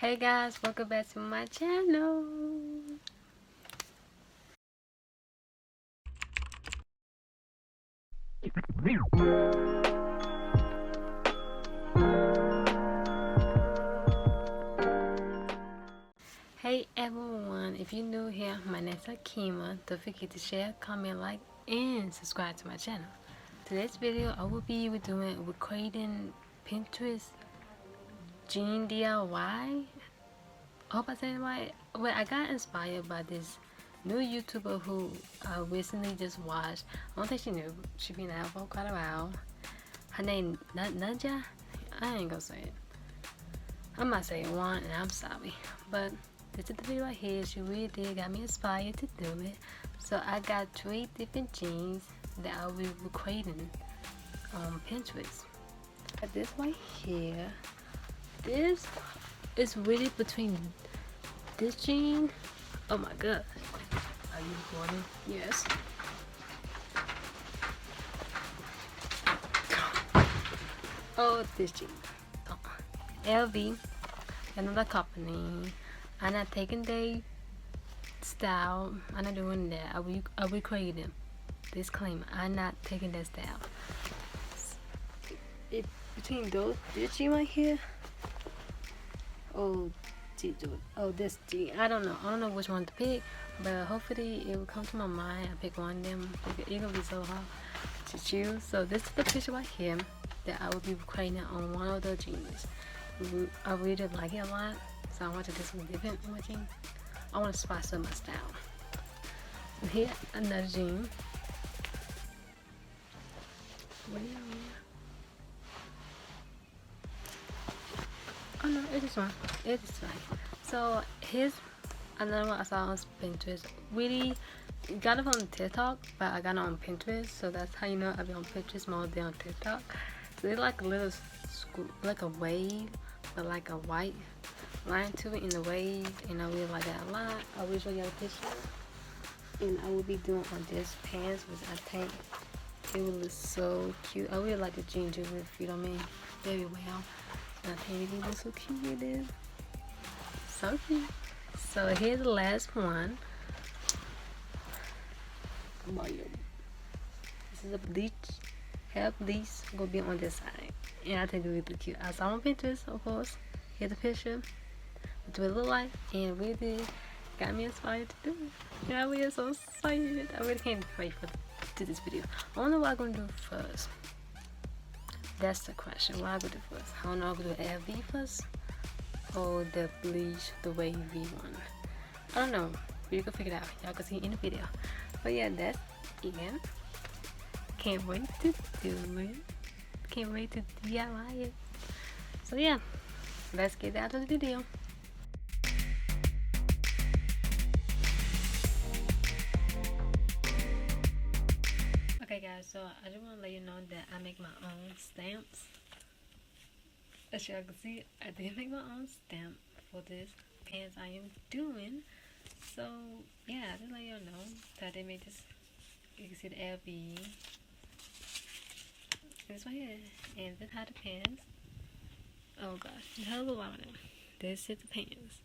Hey guys, welcome back to my channel. Hey everyone, if you're new here, my name's Akima. Don't forget to share, comment, like, and subscribe to my channel. Today's video, I will be doing creating Pinterest jean DIY. I hope I said it right. Well, I got inspired by this new YouTuber who I recently just watched. I don't think she knew. She been out for quite a while. Her name Nanja. I ain't gonna say it. I might say it one, and I'm sorry. But this is the video right here. She really did got me inspired to do it. So I got 3 different jeans that I will be creating on Pinterest. Got this right here. This is really between this jean. Oh my god. Are you recording? Yes. Oh, this jean. LV, another company. I'm not taking their style. I'm not doing that. I will create them. Disclaimer: I'm not taking that style. Between this jean right here. Oh, this jean. I don't know which one to pick, but hopefully it will come to my mind. I pick one of them. It's gonna be so hard to choose. So this is the picture right here that I will be creating on one of the jeans. I really like it a lot, so I want to do something different on my jean. I want to spice up my style. And here, another jean. Oh no, it is fine. It is fine. So here's another one I saw on Pinterest. Really got it from TikTok, but I got it on Pinterest, so that's how you know I be on Pinterest more than on TikTok. So it's like a little like a wave, but like a white line to it in the wave, and I really like that a lot. I will show you a picture, and I will be doing on this pants, which I think it will look so cute. I really like the jean jewelry, if you know me, very well. And I think it looks so cute with it. So cute. So here's the last one. This is a bleach, hair bleach, gonna be on this side, and I think it really cute. I saw on Pinterest, of course. Here's the picture. What it look like, and really got me inspired to do it. Yeah, we are so excited. I really can't wait to do this video. I don't know what I'm gonna do first. That's the question. What I'm gonna do first? I don't know if I'm gonna do LV first or the bleach, the wavy one. I don't know. You can figure it out. Y'all can see in the video. But yeah, that's it. Can't wait to do it. Can't wait to DIY it. So yeah, let's get out of the video. Okay guys, so I just want to let you know that I make my own stamps. As y'all can see, I did make my own stamp for this pants I am doing. So yeah, just let y'all know that I did make this. You can see the LV. This right here, and this how the pants. Oh gosh, hell of a lot of them. This is the pants.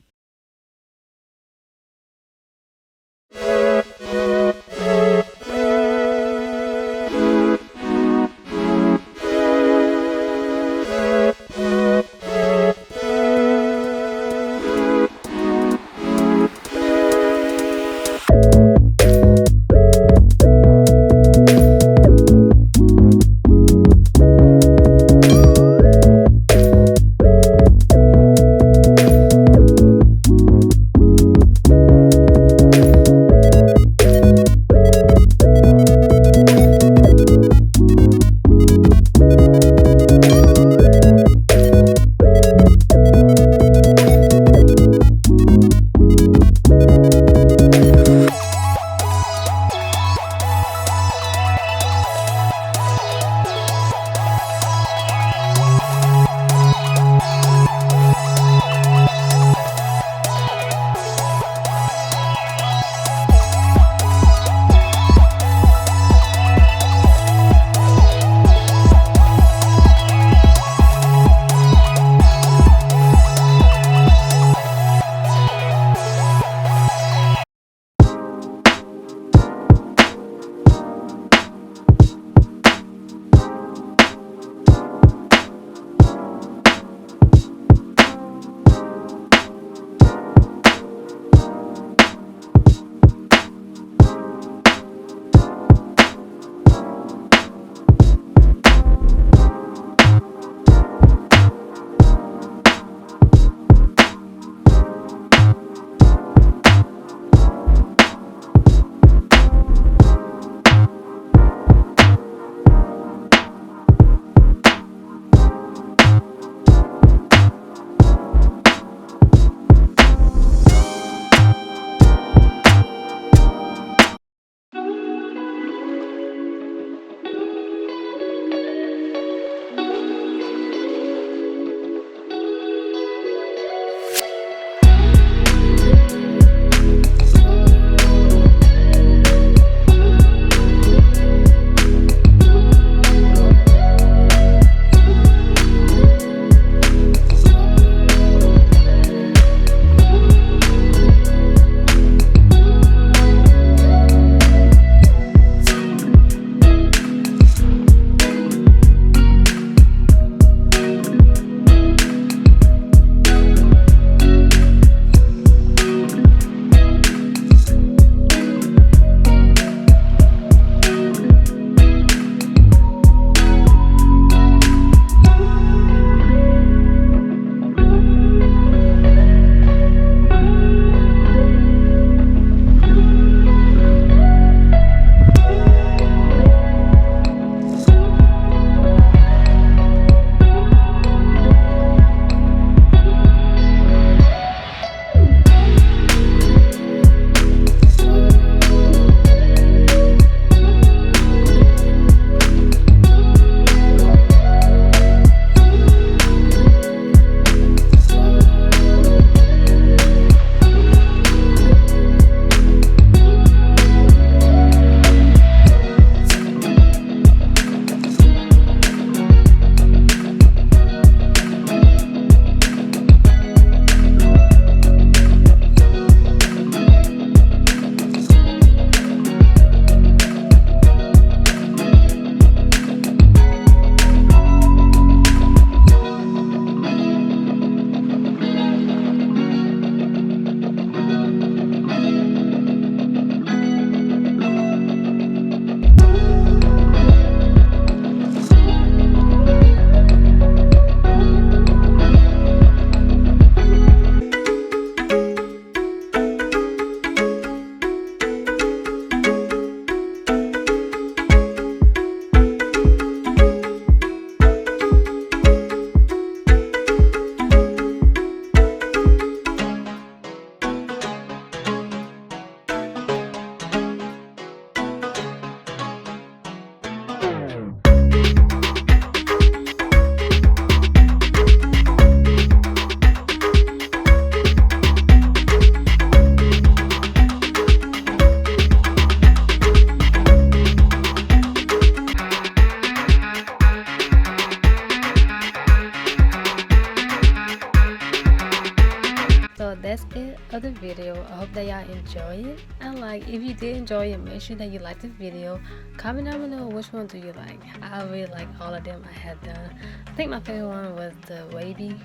that's it of the video. I hope that y'all enjoy it. And like, if you did enjoy it, make sure that you like the video. Comment down below which one do you like. I really like all of them I had done. I think my favorite one was the wavy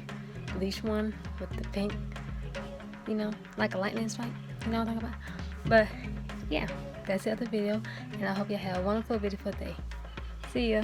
bleach one with the pink, you know, like a lightning strike. You know what I'm talking about? But yeah, that's it of the video. And I hope you have a wonderful, beautiful day. See ya.